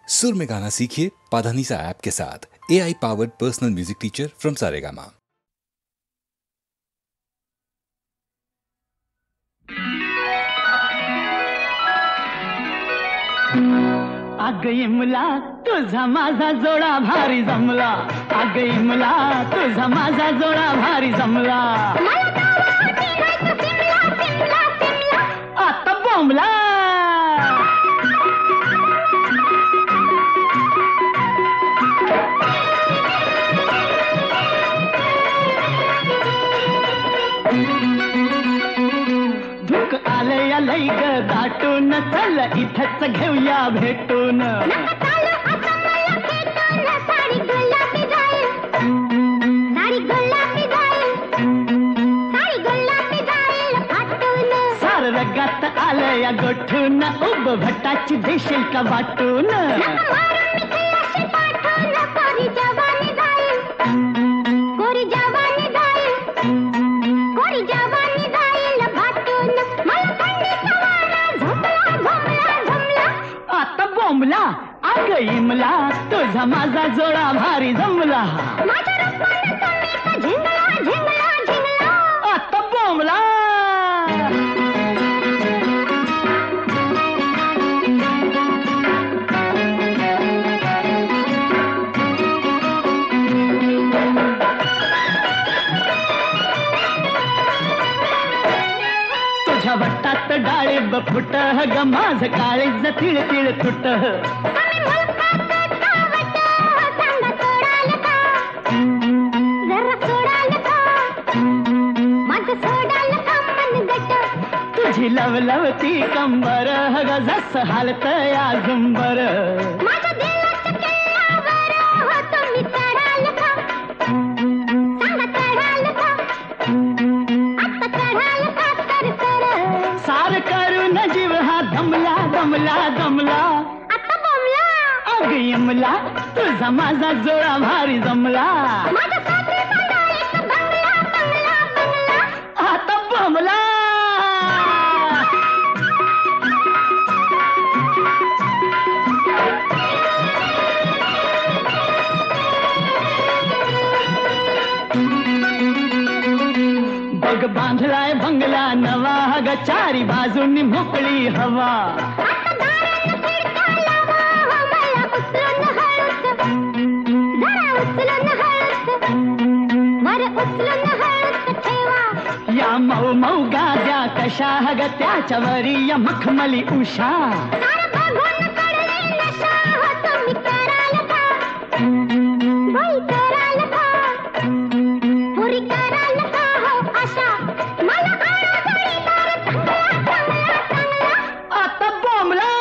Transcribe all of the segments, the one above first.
सुर में गाना सीखिए पाधानीसा ऐप के साथ। AI powered personal music teacher from Saregama. अगं इमला तुझा माझा जोडा भारी जमला, अगं इमला तुझा माझा जोडा भारी जमला, आता बोंबला धुक आले या लई ग दाटून, चल इथंच घेऊया भेटून, सार रगात आलं या गोठून, उब भटाची देशील का वाटून, अगं इमला तुझा माझा जोडा भारी जमला, आता बोंबला तुझ्या वटात डाळिंब फुट, ग माझ काळीज तिळ तिळ तुट, तुझी लवलवती कंबर, ग जस हालत या झुंबर, सार करून जीव हा दमला दमला दमला, अग इमला तुझा माझा जोडा भारी जमला, आता बोंबला बग बांधलाय बंगला नवा, ग चारी बाजूनी मोकळी हवा, या मऊ मऊ गाद्या कशा, ग त्याच्या वरी या मखमली उषा, आता बोंबला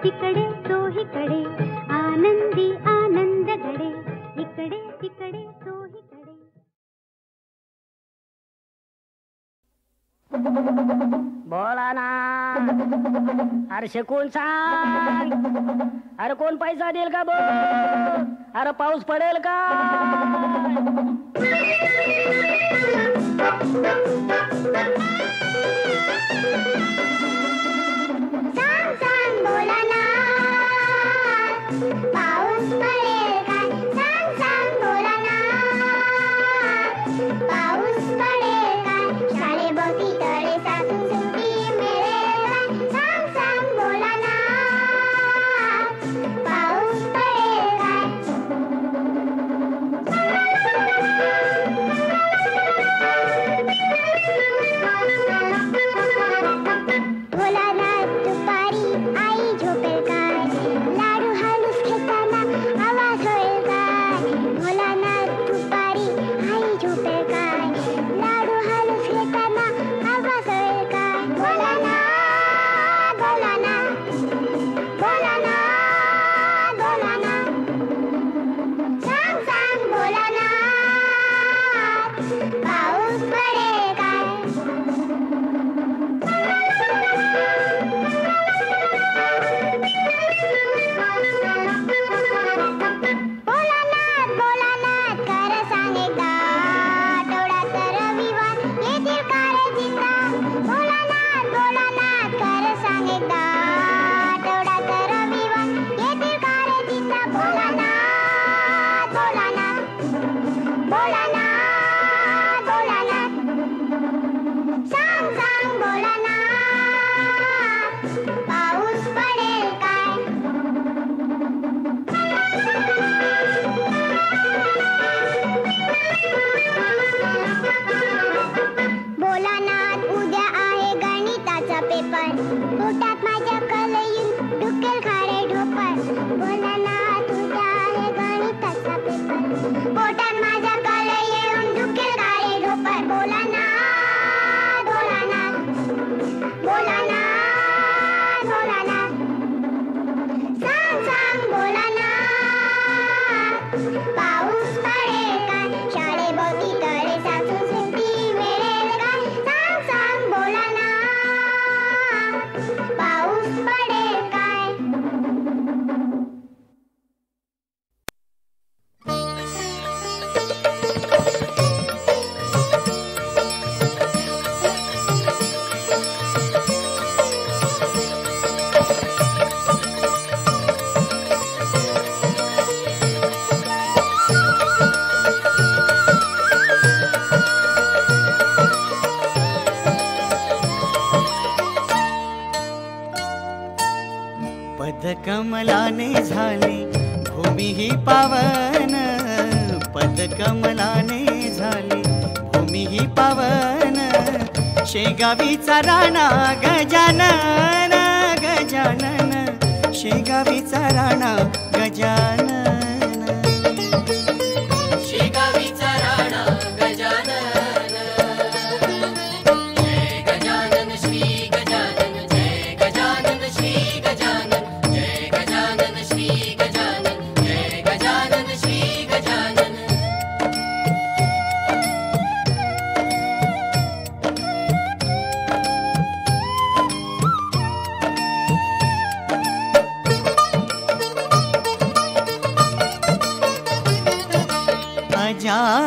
तिकडे तो हिकडे आनंदी आनंद घडे इकडे तिकडे तो हिकडे. बोला ना. अरे शिकून सांग. अरे कोण पैसा देईल का बोल. अरे पाऊस पडेल का. सांग सांग बोला ना पाऊस पडेल काय. सांग सांग बोला ना पाऊस पडेल काय. शाळेभोवती तळे साचून सुट्टी मिळेल काय. सांग सांग बोला ना पाऊस पडेल काय. भोलानाथ दुपारी आई झोपेल काय. लाडू हालूस घेताना आवाज होईल काय. भोलानाथ दुपारी आई झोपेल काय. लाडू हालूस घेताना आवाज होईल काय. भोलानाथ भोलानाथ भोलानाथ भोलानाथ सांग सांग भोलानाथ पाऊस पडेल काय. भोलानाथ भोलानाथ खरं सांग एकदा आठवड्यात रविवार येतील का रे चित्रा. भोलानाथ भोलानाथ खरं सांग एकदा आठवड्यात रविवार येतील का रे चित्रा. भोलानाथ भोलानाथ भोलानाथ भोलानाथ सांग सांग भोलानाथ पाऊस पडेल काय. भोलानाथ उद्या आहे गणिताचा पेपर. पोटात माझ्या कलयून डुकेल खारे ढोपर. भोलानाथ उद्या आहे गणिताचा पेपर. पोटात माझ्या कलयून डुकेल खारे ढोपर. भोलानाथ भोलानाथ भोलानाथ भोलानाथ सांग सांग भोलानाथ पाऊस पडेल काय. शाळेभोवती तळे साचून सुट्टी मिळेल काय. सांग सांग भोलानाथ पाऊस पडेल काय. पदकमलाने झाली भूमी ही पावन. पदकमलाने झाली भूमी ही पावन. शेगावीचा राणा गजानन गजानन. शेगावीचा राणा गजानन. शेगावीचा राणा गजानन. जय गजानन श्री गजानन. जय गजानन श्री गजानन. जय गजानन श्री गजानन. जय गजानन श्री गजानन.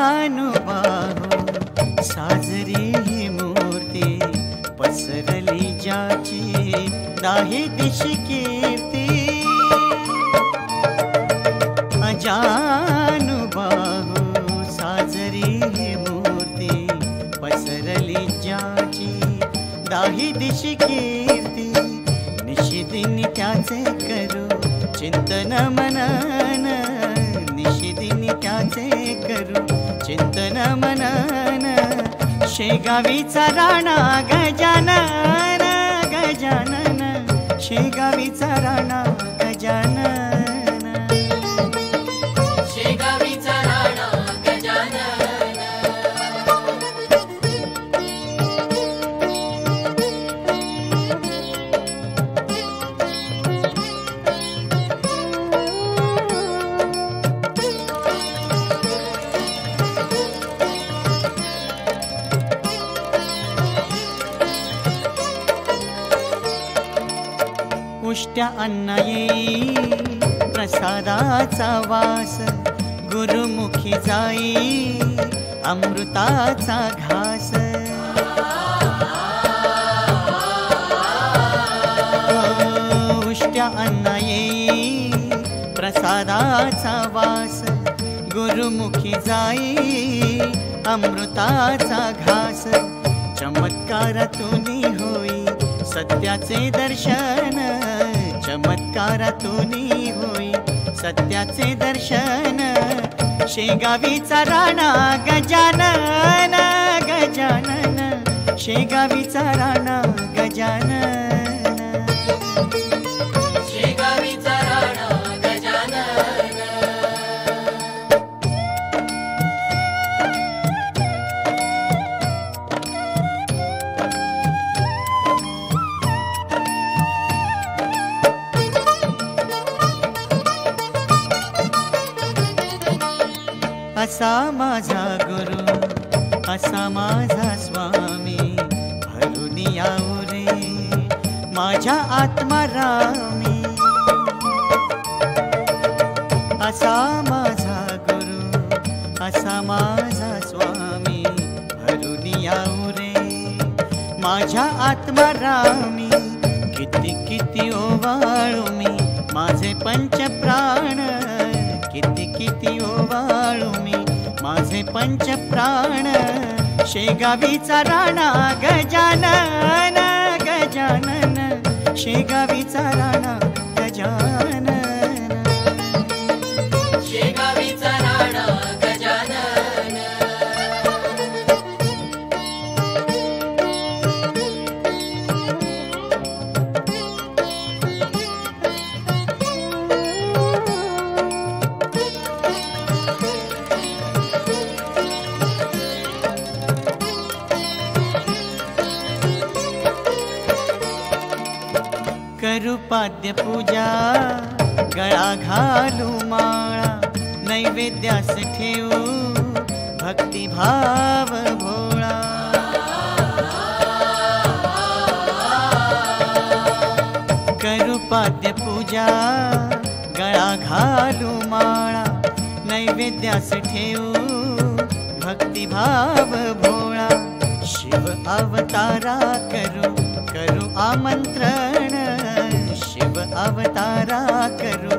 अजानुबाहू साजरी ही मूर्ती. पसरली ज्याची दाही दिशी कीर्ती. अजानुबाहू साजरी ही मूर्ती. पसरली ज्याची दाही दिशी कीर्ती. निशिदिनी त्याचे करू चिंतन मनन. निशिदिनी त्याचे करू चिंतन मनन. शेगावीचा राणा गजानन गजानन. शेगावीचा राणा गजानन. शेगावीचा राणा गजानन. उष्ट्या अन्न येई प्रसादाचा वास, गुरुमुखी जाई अमृताचा घास. उष्ट्या अन्न येई प्रसादाचा वास, गुरुमुखी जाई अमृताचा घास. चमत्कारातूनी होई सत्याचे दर्शन, चमत्कारातूनी होई सत्याचे दर्शन. शेगावीचा राणा गजानन गजानन, शेगावीचा राणा गजानन. शेगावीचा राणा गजानन. असा माझा गुरु, असा माझा स्वामी, भरून याऊ रे माझ्या आत्मारामी. असा माझा गुरु, असा माझा स्वामी, भरून याऊ रे माझ्या आत्मारामी. किती किती ओवाळू मी माझे पंचप्राण, किती किती ओवाळू मी माझे पंचप्राण. शेगावीचा राणा गजानन गजानन, शेगावीचा राणा गजानन. शेगावीचा राणा गजानन. करू पाद्य पूजा गळा घालू माळा, नैवेद्यास ठेवू भक्तिभाव भोळा. करू पाद्य पूजा गळा घालू माळा, नैवेद्यास ठेवू भक्तिभाव भोळा. शिव अवतारा करू करू आमंत्रण, शिव अवतारा करू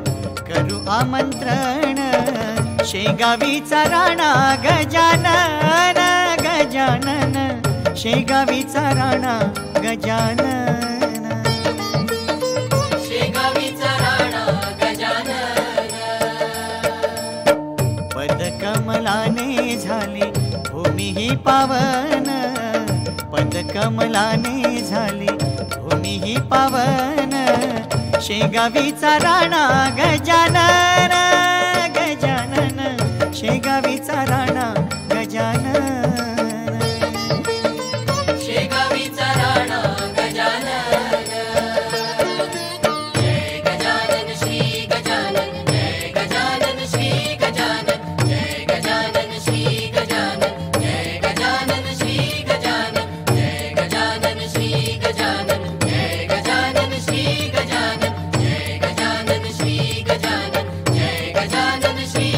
करू आमंत्रण. शेगावीचा राणा गजानन गजानन, शेगावीचा राणा गजानन. शेगावीचा राणा गजानन. पदकमलाने झाली भूमी ही पावन, पदकमलाने झाली भूमी ही पावन. शेगावीचा राणा गजानन गजानन, शेगावीचा राणा गजानन. शेगावीचा राणा गजानन. जय गजानन श्री गजानन, जय गजानन श्री गजानन, जय गजानन श्री गजानन, जय गजानन श्री गजानन, जय गजानन श्री गजानन, जय गजानन श्री गजानन, जय गजानन श्री गजानन, जय गजानन श्री